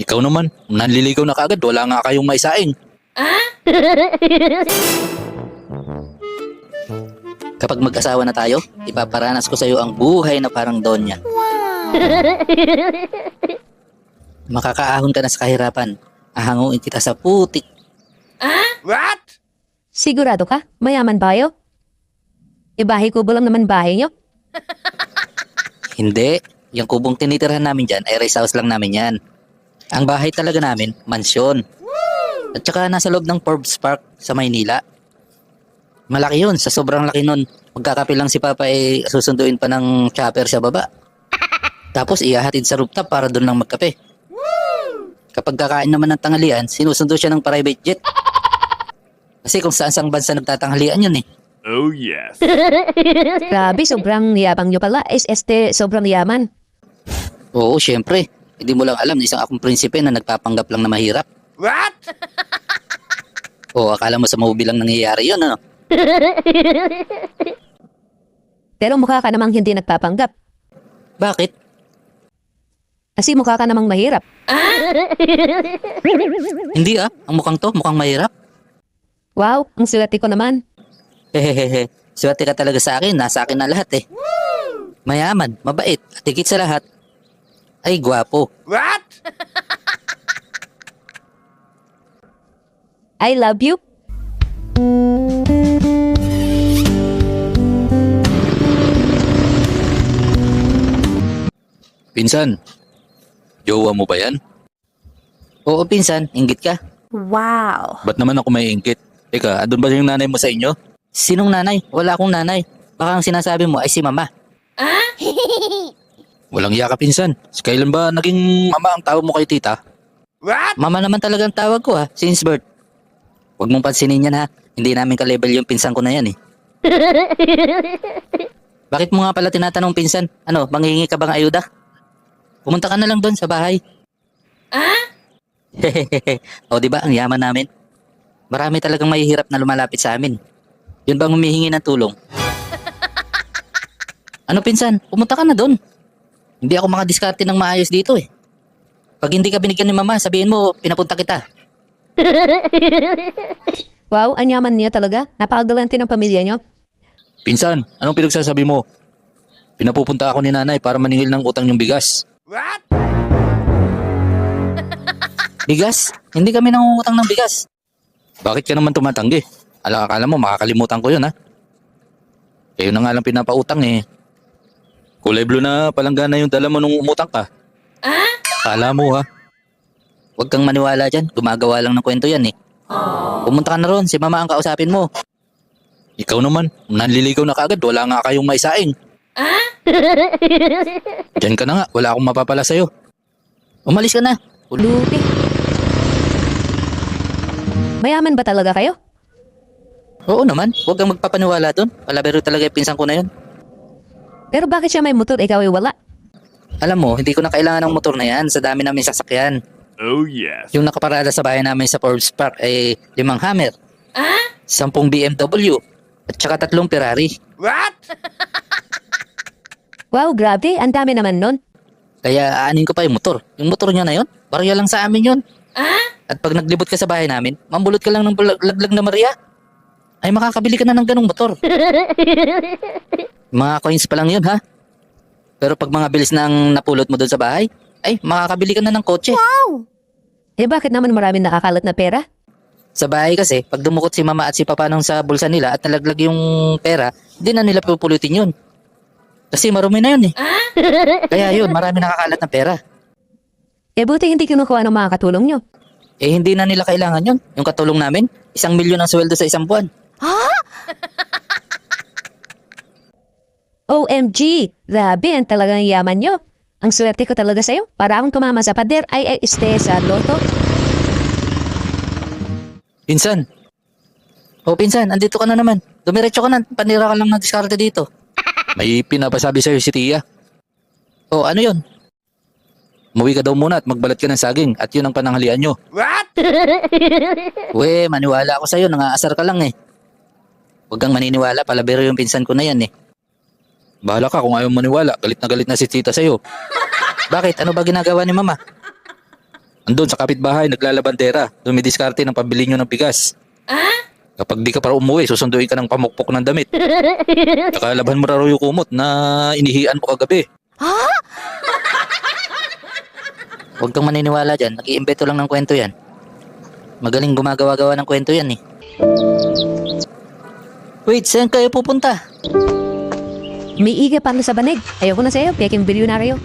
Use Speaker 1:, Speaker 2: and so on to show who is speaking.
Speaker 1: Ikaw naman, nanliligaw na kaagad, wala nga kayong maisaing. Kapag mag-asawa na tayo, ipaparanas ko sa iyo ang buhay na parang Donya. Makakaahon ka na sa kahirapan. Ahanguin kita sa putik.
Speaker 2: What?
Speaker 3: Sigurado ka? Mayaman ba kayo? Ibahay kubo lang naman bahay nyo?
Speaker 1: Hindi. Yung kubong tinitirhan namin dyan ay rest house lang namin yan. Ang bahay talaga namin, mansyon. At saka nasa loob ng Forbes Park sa Maynila. Malaki yun, sa sobrang laki nun. Magkakape lang si Papa ay susunduin pa ng chopper sa baba. Tapos ihahatid sa rooftop para doon lang magkape. Kapag kakain naman ng tanghalian, sinusundo siya ng private jet. Kasi kung saan sang bansa nagtatanghalian yun eh.
Speaker 2: Oh yes.
Speaker 3: Grabe, sobrang yabang nyo pala. Sobrang yaman.
Speaker 1: Oo, syempre. Hindi mo lang alam na isang akong prinsipe na nagpapanggap lang na mahirap.
Speaker 2: What?
Speaker 1: Oo, akala mo sa mahubi lang nangyayari yun, ano?
Speaker 3: Pero mukha ka namang hindi nagpapanggap.
Speaker 1: Bakit?
Speaker 3: Kasi mukha ka namang mahirap.
Speaker 1: Hindi ang mukhang to, mukhang mahirap.
Speaker 3: Wow, ang swerte ko naman.
Speaker 1: Hehehe, swerte ka talaga sa akin, nasa akin na lahat eh. Mayaman, mabait, at higit sa lahat, ay gwapo.
Speaker 2: What?
Speaker 3: I love you.
Speaker 1: Pinsan, jowa mo ba yan? Oo, pinsan, inggit ka.
Speaker 3: Wow.
Speaker 1: Ba't naman ako may inggit? Teka, andun ba yung nanay mo sa inyo? Sinong nanay? Wala akong nanay. Baka ang sinasabi mo ay si mama. Walang iya ka, pinsan. Kailan ba naging mama ang tawag mo kay tita?
Speaker 2: What?
Speaker 1: Mama naman talagang tawag ko since birth. Huwag mong pansinin yan Hindi namin ka-level yung pinsan ko na yan eh. Bakit mo nga pala tinatanong pinsan? Ano, manghihingi ka bang ayuda? Pumunta ka na lang doon sa bahay. Hehehe. O diba, ang yaman namin. Marami talagang mahihirap na lumalapit sa amin. Yun bang humihingi ng tulong? Ano pinsan, pumunta ka na doon. Hindi ako makadiskarte ng maayos dito eh. Pag hindi ka binigyan ni mama, sabihin mo, pinapunta kita.
Speaker 3: Wow, ang yaman niya talaga. Napakagalante ng pamilya nyo.
Speaker 1: Pinsan, anong pinagsasabi mo? Pinapupunta ako ni nanay para maningil ng utang yung bigas.
Speaker 2: What?
Speaker 1: Bigas? Hindi kami nangungutang ng bigas. Bakit ka naman tumatanggi? Akala mo makakalimutan ko yun Kayo na nga lang pinapautang eh. Kulay blue na palanggana yung dala mo nung umutang ka. Akala mo Huwag kang maniwala dyan. Gumagawa lang ng kwento yan eh. Pumunta ka na ron, si mama ang kausapin mo. Ikaw naman, nanliligaw na kaagad, wala nga kayong maisaing. Diyan ka na nga, wala akong mapapala sa'yo. Umalis ka na.
Speaker 3: Lupi. Mayaman ba talaga kayo?
Speaker 1: Oo naman, huwag kang magpapaniwala doon. Palabero talaga yung pinsan ko na yun.
Speaker 3: Pero bakit siya may motor, ikaw ay wala?
Speaker 1: Alam mo, hindi ko na kailangan ng motor na yan sa dami namin sasakyan.
Speaker 2: Oh yes.
Speaker 1: Yung nakaparada sa bahay namin sa Forbes Park ay 5 Hammer, 10 BMW, at saka 3 Ferrari.
Speaker 2: What?
Speaker 3: Wow, grabe, ang dami naman nun.
Speaker 1: Kaya aanin ko pa yung motor. Yung motor niya na yun, barya lang sa amin yun. At pag naglibot ka sa bahay namin, mambulot ka lang ng laglag na Maria. Ay makakabili ka na ng ganong motor. Mga coins pa lang yun Pero pag mga bilis na ang napulot mo doon sa bahay, ay makakabili ka na ng kotse.
Speaker 3: Eh bakit naman maraming nakakalat na pera?
Speaker 1: Sa bahay kasi, pag dumukot si mama at si papa nung sa bulsa nila at nalaglag yung pera, hindi na nila pupulutin yun. Kasi marumi na yun eh. Kaya yun, marami nakakalat na pera.
Speaker 3: Eh buti hindi kinukuha ng mga katulong nyo.
Speaker 1: Eh hindi na nila kailangan yun. Yung katulong namin, 1 milyon ang sweldo sa isang buwan.
Speaker 3: OMG! Grabe, ang talagang yaman nyo. Ang swerte ko talaga sa'yo. Para akong tumama sa pader ay sa loto.
Speaker 1: Pinsan. Pinsan, andito ka na naman. Dumiretso ka na, panira ka lang ng diskarte dito. May pinapasabi sa'yo si Tia. Ano yun? Umuwi ka daw muna at magbalat ka ng saging at yun ang pananghalian nyo.
Speaker 2: What?
Speaker 1: Maniwala ako sa'yo, nangaasar ka lang eh. Huwag kang maniniwala, palabero yung pinsan ko na yan eh. Bahala ka kung ayaw maniwala, galit na si tita sa'yo. Bakit? Ano ba ginagawa ni mama? Andun sa kapitbahay, naglalabandera. Dumidiskarte ng pambili nyo ng bigas. Kapag di ka para umuwi, susunduin ka ng pamukpok ng damit. Tsaka laban mo raw yung kumot na inihian mo kagabi. Huwag kang maniniwala dyan. Nag-iimbeto lang ng kwento yan. Magaling gumagawa-gawa ng kwento yan eh. Wait, saan kayo pupunta?
Speaker 3: May iga para sa banig. Ayoko na sa'yo, peking bilyonaryo.